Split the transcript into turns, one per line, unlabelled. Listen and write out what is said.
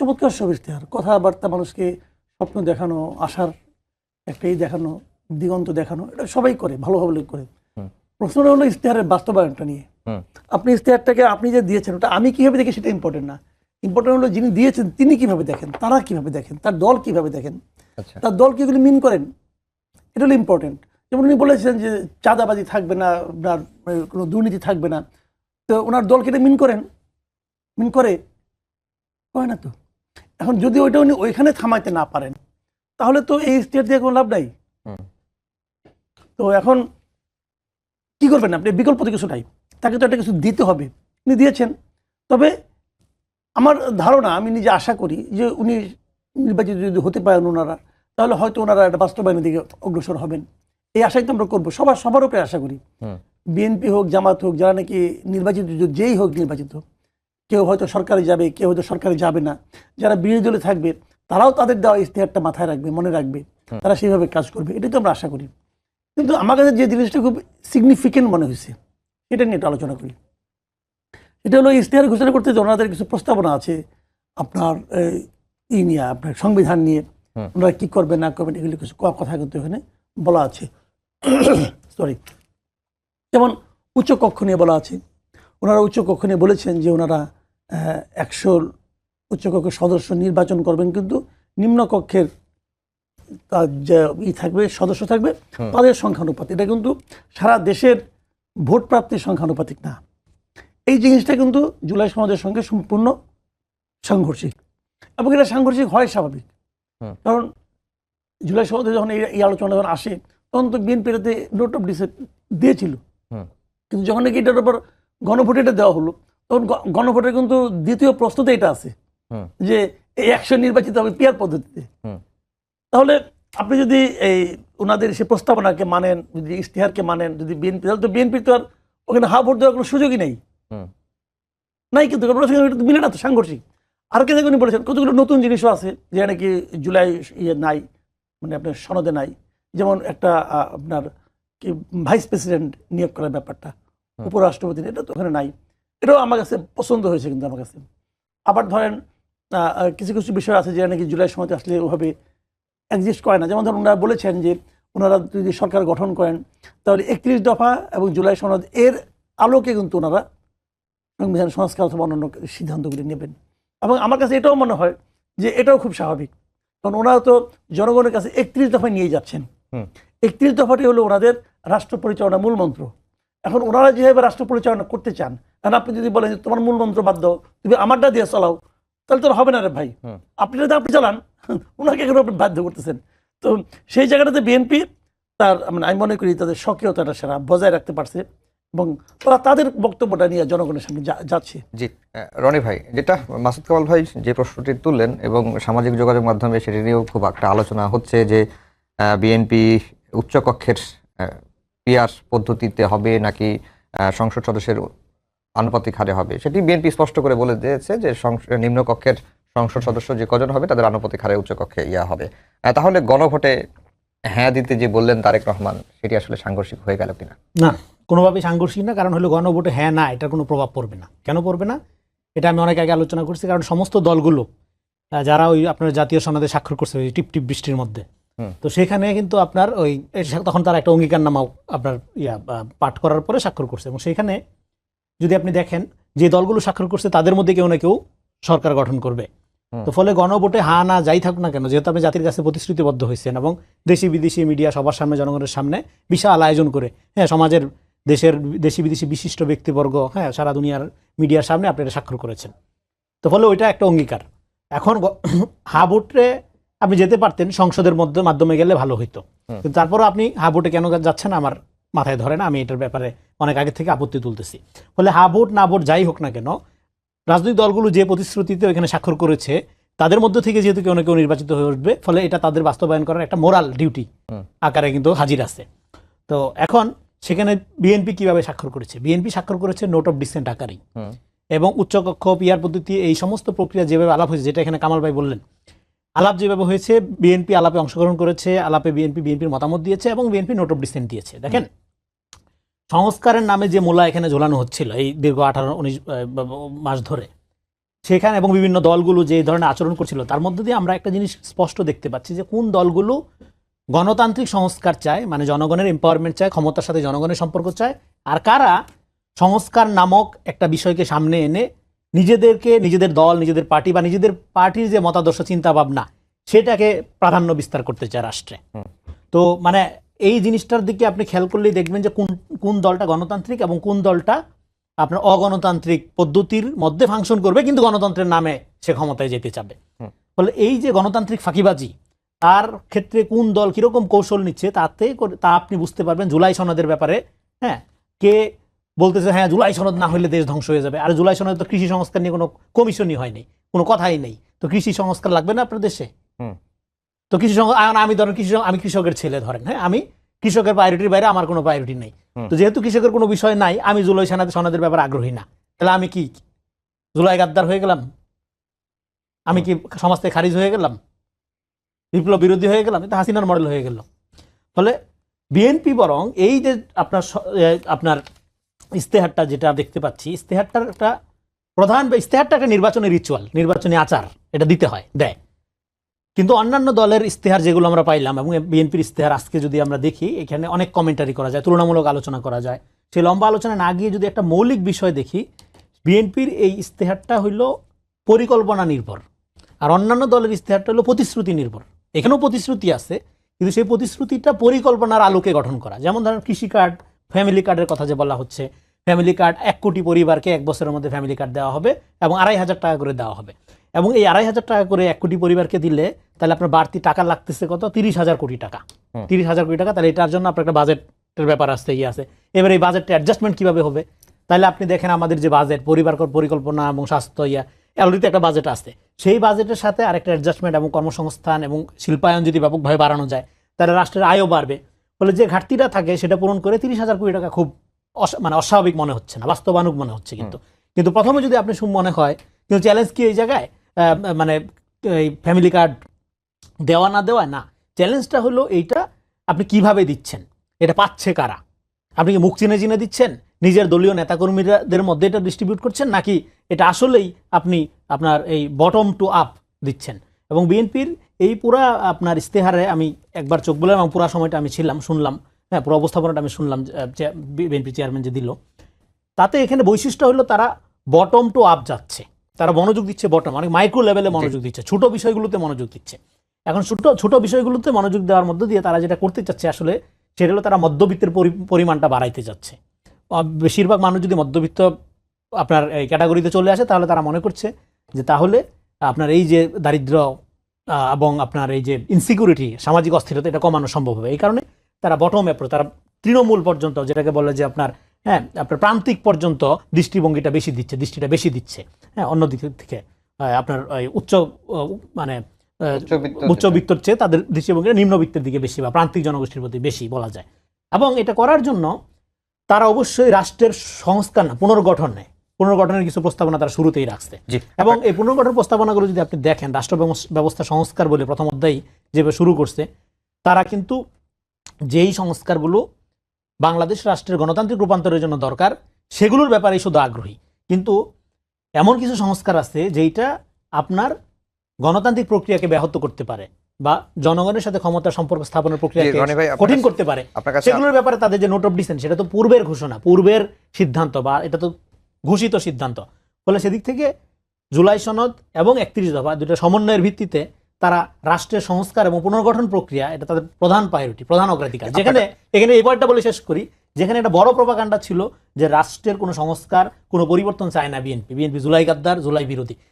চমৎকার সব ইশতেহার, কথাবার্তা, মানুষকে স্বপ্ন দেখানো, আশার একটাই দেখানো, দিগন্ত দেখানো, এটা সবাই করে, ভালোভাবে করে। প্রশ্নটা হলো ইশতেহারের বাস্তবায়নটা নিয়ে। আপনি ইশতেহারটাকে আপনি যে দিয়েছেন ওটা আমি কিভাবে দেখি সেটা ইম্পর্টেন্ট না, ইম্পর্টেন্ট হলো যিনি দিয়েছেন তিনি কিভাবে দেখেন, তারা কিভাবে দেখেন, তার দল কিভাবে দেখেন, তার দল কিগুলি মিন করেন, এটা হলো ইম্পর্টেন্ট। যেমন উনি বলেছেন যে চাঁদাবাজি থাকবে না, আপনার কোনো দুর্নীতি থাকবে না, তো ওনার দলকে এটা মিন করেন, মিন করে না তো। এখন যদি ওইটা উনি ওইখানে থামাইতে না পারেন তাহলে তো এই স্টেট দিয়ে কোনো লাভ নাই। তো এখন কি করবেন আপনি, বিকল্প তো কিছু নাই, তাকে তো একটা কিছু দিতে হবে, উনি দিয়েছেন। তবে আমার ধারণা, আমি নিজে আশা করি যে উনি নির্বাচিত যদি হতে পারেন ওনারা, তাহলে হয়তো ওনারা একটা বাস্তবায়নের দিকে অগ্রসর হবেন, এই আশাই তো আমরা করবো, সবার উপরে আশা করি। বিএনপি হোক, জামাত হোক, যারা নাকি নির্বাচিত, যেই হোক নির্বাচিত, কেউ হয়তো সরকারে যাবে, কেউ হয়তো সরকারে যাবে না, যারা বিরোধী দলে থাকবে তারাও তাদের দেওয়া ইশতেহারটা মাথায় রাখবে, মনে রাখবে, তারা সেইভাবে কাজ করবে, এটাই তো আমরা আশা করি। কিন্তু আমার কাছে যে জিনিসটা খুব সিগনিফিকেন্ট মনে হয়েছে এটা নিয়ে একটু আলোচনা করি। এটা হলো ইশতেহার ঘোষণা করতে যে ওনাদের কিছু প্রস্তাবনা আছে আপনার নিয়ে, আপনার সংবিধান নিয়ে ওনারা কি করবেন না করবেন এগুলি কিছু কথা কিন্তু এখানে বলা আছে। সরি, যেমন উচ্চকক্ষ নিয়ে বলা আছে, ওনারা উচ্চকক্ষ নিয়ে বলেছেন যে ওনারা 100 উচ্চকক্ষের সদস্য নির্বাচন করবেন, কিন্তু নিম্নকক্ষের যে থাকবে, সদস্য থাকবে তাদের সংখ্যানুপাত, এটা কিন্তু সারা দেশের ভোট প্রাপ্তির সংখ্যানুপাতিক না। এই জিনিসটা কিন্তু জুলাই সমাজের সঙ্গে সম্পূর্ণ সাংঘর্ষিক, এবং এটা সাংঘর্ষিক হয় স্বাভাবিক, কারণ জুলাই সমাজে যখন এই আলোচনা যখন আসে তখন তো বিএনপির নোট অফ ডিসেন্ট দিয়েছিল, কিন্তু যখন নাকি এটার উপর গণভোটে এটা দেওয়া হলো, তখন গণভোটের কিন্তু দ্বিতীয় প্রশ্নতে এটা আছে যে এই 100 নির্বাচিত হবে পিয়ার পদ্ধতিতে। তাহলে আপনি যদি এই ওনাদের সে প্রস্তাবনাকে মানেন, যদি ইশতেহারকে মানেন, যদি বিএনপি, তাহলে তো বিএনপি তো আর ওখানে হা ভোট দেওয়ার কোনো সুযোগই নেই, কিন্তু মিলে না, তো সাংঘর্ষিক। আর কে উনি বলেছেন কতগুলো নতুন জিনিসও আছে যে নাকি জুলাই নাই, মানে আপনার সনদে নাই, যেমন একটা আপনার কি ভাইস প্রেসিডেন্ট নিয়োগ করার ব্যাপারটা, উপরাষ্ট্রপতি, এটা তো ওখানে নাই, এটাও আমার কাছে পছন্দ হয়েছে। কিন্তু আমার কাছে আবার ধরেন কিছু কিছু বিষয় আছে যে নাকি জুলাই সময়তে আসলে ওভাবে এক্সিস্ট করে না, যেমন ধরুন ওনারা বলেছেন যে ওনারা যদি সরকার গঠন করেন তাহলে 31 দফা এবং জুলাই সনদ এর আলোকে কিন্তু ওনারা সংবিধান সংস্কার অথবা অন্যান্য সিদ্ধান্তগুলি নেবেন। এবং আমার কাছে এটাও মনে হয় যে এটাও খুব স্বাভাবিক, কারণ ওনারা তো জনগণের কাছে 31 দফায় নিয়ে যাচ্ছেন। 31 দফাটি হলো ওনাদের রাষ্ট্র পরিচালনা মূল মন্ত্র। এখন ওনারা যেভাবে রাষ্ট্র পরিচালনা করতে চান, কারণ আপনি যদি বলেন তোমার মূল মন্ত্র বাদ দাও, তুমি আমারটা দিয়ে চালাও, তাহলে তো হবে না রে ভাই, আপনি যদি আপনি চালান, ওনাকে কেন আপনি বাধ্য করতেছেন? তো সেই জায়গাটাতে বিএনপি তার, মানে আমি মনে করি তাদের সক্রিয়তাটা সেরা বজায় রাখতে পারছে, এবং তারা তাদের বক্তব্যটা নিয়ে জনগণের সামনে যাচ্ছে।
জি রনি ভাই, যেটা মাসুদ কামাল ভাই যে প্রশ্নটি তুললেন এবং সামাজিক যোগাযোগ মাধ্যমে সেটি নিয়েও খুব একটা আলোচনা হচ্ছে যে বিএনপি উচ্চকক্ষের পিয়ার পদ্ধতিতে হবে নাকি সংসদ সদস্যের আনুপাতিক হারে হবে, সেটি বিএনপি স্পষ্ট করে বলে দিয়েছে যে নিম্নকক্ষের সংসদ সদস্য যে কজন হবে তাদের আনুপাতিক হারে উচ্চকক্ষে হবে। তাহলে গণভোটে হ্যাঁ দিতে যে বললেন তারেক রহমান, সেটি আসলে সাংঘর্ষিক হয়ে গেল কিনা?
না, কোনোভাবেই সাংঘর্ষিক না, কারণ হলো গণভোটে হ্যাঁ না এটার কোনো প্রভাব পড়বে না। কেন পড়বে না এটা আমি অনেক আগে আলোচনা করছি, কারণ সমস্ত দলগুলো যারা ওই আপনার জাতীয় সনদে স্বাক্ষর করছে ওই টিপ টিপ বৃষ্টির মধ্যে, তো সেখানে কিন্তু আপনার ওই তখন তারা একটা অঙ্গীকারনামা আপনার পাঠ করার পরে স্বাক্ষর করছে, এবং সেখানে যদি আপনি দেখেন যে দলগুলো স্বাক্ষর করছে তাদের মধ্যে কেউ না কেউ সরকার গঠন করবে। তো ফলে গণভোটে হ্যাঁ না যাই থাকুক না কেন, যেহেতু আপনি জাতির কাছে প্রতিশ্রুতিবদ্ধ হয়েছেন এবং দেশি বিদেশি মিডিয়া সবার সামনে, জনগণের সামনে বিশাল আয়োজন করে, হ্যাঁ সমাজের দেশের দেশি বিদেশি বিশিষ্ট ব্যক্তিবর্গ, হ্যাঁ সারা দুনিয়ার মিডিয়ার সামনে আপনি এটা স্বাক্ষর করেছেন, তো ফলে ওইটা একটা অঙ্গীকার। এখন হা ভোটে আপনি যেতে পারতেন, সংসদের মাধ্যমে গেলে ভালো হইতো, কিন্তু তারপরও আপনি হা ভোটে কেন যাচ্ছেন আমার মাথায় ধরে না। আমি এটার ব্যাপারে অনেক আগে থেকে আপত্তি তুলতেছি। ফলে হা ভোট না ভোট যাই হোক না কেন, রাজনৈতিক দলগুলো যে প্রতিশ্রুতিতে এখানে স্বাক্ষর করেছে তাদের মধ্য থেকে যেহেতু কেউ না কেউ নির্বাচিত হয়ে উঠবে, ফলে এটা তাদের বাস্তবায়ন করার একটা মোরাল ডিউটি আকারে কিন্তু হাজির আছে। তো এখন সেখানে বিএনপি কিভাবে স্বাক্ষর করেছে? বিএনপি স্বাক্ষর করেছে নোট অফ ডিসেন্ট আকারেই, এবং উচ্চকক্ষ পিয়ার পদ্ধতি এই সমস্ত প্রক্রিয়া যেভাবে আলাপ হয়েছে, যেটা এখানে কামাল ভাই বললেন, আলাপ যেভাবে হয়েছে, বিএনপি আলাপে অংশগ্রহণ করেছে, আলাপে বিএনপির মতামত দিয়েছে এবং বিএনপি নোট অফ ডিসেন্ট দিয়েছে। দেখেন, সংস্কারের নামে যে মূলা এখানে ঝোলানো হচ্ছিল এই দীর্ঘ 18-19 মাস ধরে, সেখানে এবং বিভিন্ন দলগুলো যে ধরনের আচরণ করছিল তার মধ্যে দিয়ে আমরা একটা জিনিস স্পষ্ট দেখতে পাচ্ছি যে কোন দলগুলো গণতান্ত্রিক সংস্কার চায়, মানে জনগণের এম্পাওয়ারমেন্ট চায়, ক্ষমতার সাথে জনগণের সম্পর্ক চায়, আর কারা সংস্কার নামক একটা বিষয়কে সামনে এনে নিজেদেরকে, নিজেদের দল, নিজেদের পার্টি বা নিজেদের পার্টির যে মতাদর্শ চিন্তা ভাবনা সেটাকে প্রাধান্য বিস্তার করতে চায় রাষ্ট্রে। তো মানে এই জিনিসটার দিকে আপনি খেয়াল করলেই দেখবেন যে কোন কোন দলটা গণতান্ত্রিক এবং কোন দলটা আপনার অগণতান্ত্রিক পদ্ধতির মধ্যে ফাংশন করবে কিন্তু গণতন্ত্রের নামে সে ক্ষমতায় যেতে চাবে। ফলে এই যে গণতান্ত্রিক ফাঁকিবাজি তার ক্ষেত্রে কোন দল কিরকম কৌশল নিচ্ছে তা আপনি বুঝতে পারবেন জুলাই সনদের ব্যাপারে। হ্যাঁ, কে বলতেছে হ্যাঁ জুলাই সনদ না হলে দেশ ধ্বংস হয়ে যাবে, আর জুলাই সনদ তো কৃষি সংস্কার নিয়ে কোনো কমিশনই হয়নি, কোনো কথাই নেই, তো কৃষি সংস্কার লাগবে না আপনার দেশে? তো কৃষি আমি ধরেন আমি কৃষকের ছেলে, ধরেন হ্যাঁ আমি কৃষকের প্রায়োরিটির বাইরে আমার কোনো প্রায়োরিটি নেই, তো যেহেতু কৃষকের কোনো বিষয় নাই, আমি জুলাই সনদের ব্যাপারে আগ্রহী না, তাহলে আমি কি জুলাই গাদ্দার হয়ে গেলাম? আমি কি সমাজ থেকে খারিজ হয়ে গেলাম? বিপ্লব বিরোধী হয়ে গেলাম? এটা হাসিনার মডেল হয়ে গেল। ফলে বিএনপি বরং এই যে আপনার ইস্তেহারটা যেটা দেখতে পাচ্ছি, ইস্তেহারটার একটা ইস্তেহারটা একটা নির্বাচনী রিচুয়াল, নির্বাচনী আচার, এটা দিতে হয়, দেয়। কিন্তু অন্যান্য দলের ইস্তেহার যেগুলো আমরা পাইলাম এবং বিএনপির ইস্তেহার আজকে যদি আমরা দেখি, এখানে অনেক কমেন্টারি করা যায়, তুলনামূলক আলোচনা করা যায়। সেই লম্বা আলোচনা না গিয়ে যদি একটা মৌলিক বিষয় দেখি, বিএনপির এই ইস্তেহারটা হইল পরিকল্পনা নির্ভর, আর অন্যান্য দলের ইস্তেহারটা হলো প্রতিশ্রুতি নির্ভর। এখানেও প্রতিশ্রুতি আছে, কিন্তু সেই প্রতিশ্রুতিটা পরিকল্পনার আলোকে গঠন করা। যেমন ধরেন কৃষি কার্ড, ফ্যামিলি কার্ডের কথা যে বলা হচ্ছে, ফ্যামিলি কার্ড 1 কোটি পরিবারকে 1 বছরের মধ্যে ফ্যামিলি কার্ড দেওয়া হবে এবং 2,500 টাকা করে দেওয়া হবে। এবং এই 2,500 টাকা করে 1 কোটি পরিবারকে দিলে তাহলে আপনার বাড়তি টাকা লাগতেছে কত? 30,000 কোটি টাকা। 30,000 কোটি টাকা, তাহলে এটার জন্য আপনার একটা বাজেটের ব্যাপার আসছে, আছে। এবার এই বাজেটটা অ্যাডজাস্টমেন্ট কিভাবে হবে? তাহলে আপনি দেখেন আমাদের যে বাজেট, পরিবার পরিকল্পনা এবং স্বাস্থ্য অলরেডি একটা বাজেট আছে, সেই বাজেটের সাথে আরেকটা অ্যাডজাস্টমেন্ট এবং কর্মসংস্থান এবং শিল্পায়ন যদি ব্যাপকভাবে বাড়ানো যায় তাহলে রাষ্ট্রের আয়ও বাড়বে। ফলে যে ঘাটতিটা থাকে সেটা পূরণ করে 30,000 কোটি টাকা খুব মানে অস্বাভাবিক মনে হচ্ছে না, বাস্তবানুগ মনে হচ্ছে। কিন্তু প্রথমে যদি আপনি মনে হয়, কিন্তু চ্যালেঞ্জ কি এই জায়গায় মানে এই ফ্যামিলি কার্ড দেওয়া না দেওয়া না, চ্যালেঞ্জটা হলো এইটা আপনি কিভাবে দিচ্ছেন, এটা পাচ্ছে কারা? আপনি কি মুখ চিনে চিনে দিচ্ছেন, নিজের দলীয় নেতাকর্মীদের মধ্যে এটা ডিস্ট্রিবিউট করছেন, নাকি এটা আসলেই আপনি আপনার এই বটম টু আপ দিচ্ছেন? এবং বিএনপির এই পুরা আপনার ইস্তেহারে আমি একবার চোখ বললাম এবং পুরা সময়টা আমি ছিলাম, শুনলাম, হ্যাঁ পুরো অবস্থাপনাটা আমি শুনলাম বিএনপি চেয়ারম্যান যে দিল, তাতে এখানে বৈশিষ্ট্য হলো তারা বটম টু আপ যাচ্ছে, তারা মনোযোগ দিচ্ছে বটম, অনেক মাইক্রো লেভেলে মনোযোগ দিচ্ছে, ছোট বিষয়গুলোতে মনোযোগ দিচ্ছে। এখন ছোট বিষয়গুলোতে মনোযোগ দেওয়ার মধ্য দিয়ে তারা যেটা করতে চাচ্ছে আসলে সেটা হলো তারা মধ্যবিত্তের পরিমাণটা বাড়াইতে যাচ্ছে। বেশিরভাগ মানুষ যদি মধ্যবিত্ত আপনার এই ক্যাটাগরিতে চলে আসে তাহলে তারা মনে করছে যে তাহলে আপনার এই যে দারিদ্র এবং আপনার এই যে ইনসিকিউরিটি, সামাজিক অস্থিরতা, এটা কমানো সম্ভব হবে। এই কারণে তারা বটম অ্যাপ্রোচ, তারা তৃণমূল পর্যন্ত, যেটাকে বলে যে আপনার আপনার প্রান্তিক পর্যন্ত দৃষ্টিটা বেশি দিচ্ছে। হ্যাঁ, অন্য দিক থেকে আপনার মানে উচ্চবিত্তর চেয়ে তাদের দৃষ্টিভঙ্গিটা নিম্নবিত্তের দিকে বেশি বা প্রান্তিক জনগোষ্ঠীর প্রতি বেশি বলা যায়। এবং এটা করার জন্য তারা অবশ্যই রাষ্ট্রের সংস্কার না, পুনর্গঠনের কিছু প্রস্তাবনা তারা শুরুতেই রাখছে। এবং এই পুনর্গঠন প্রস্তাবনাগুলো যদি আপনি দেখেন, রাষ্ট্র ব্যবস্থা সংস্কার বলে প্রথম অধ্যায় যেভাবে শুরু করছে, তারা কিন্তু যেই সংস্কারগুলো বাংলাদেশ রাষ্ট্রের গণতান্ত্রিক রূপান্তরের জন্য দরকার সেগুলোর ব্যাপারে শুধু আগ্রহী। কিন্তু এমন কিছু সংস্কার আছে যেটা আপনার গণতান্ত্রিক প্রক্রিয়াকে ব্যাহত করতে পারে বা জনগণের সাথে ক্ষমতার সম্পর্ক স্থাপনের প্রক্রিয়াকে কঠিন করতে পারে। সেগুলোর ব্যাপারে তাদের যে নোট অফ ডিসেন্ট, সেটা তো পূর্বের ঘোষণা, পূর্বের সিদ্ধান্ত, বা এটা তো ঘোষিত সিদ্ধান্ত। ফলে সেদিক থেকে জুলাই সনদ এবং 31 দফা দুটো সমন্বয়ের ভিত্তিতে তারা রাষ্ট্রের সংস্কার এবং পুনর্গঠন প্রক্রিয়া, এটা তাদের প্রধান প্রায়োরিটি, প্রধান অগ্রাধিকার। এখানে এই পয়েন্টটা বলে শেষ করি, যেখানে একটা বড় প্রপাগান্ডা ছিল যে রাষ্ট্রের কোনো সংস্কার, কোনো পরিবর্তন চায় না বিএনপি জুলাই গাদ্দার, জুলাই বিরোধী।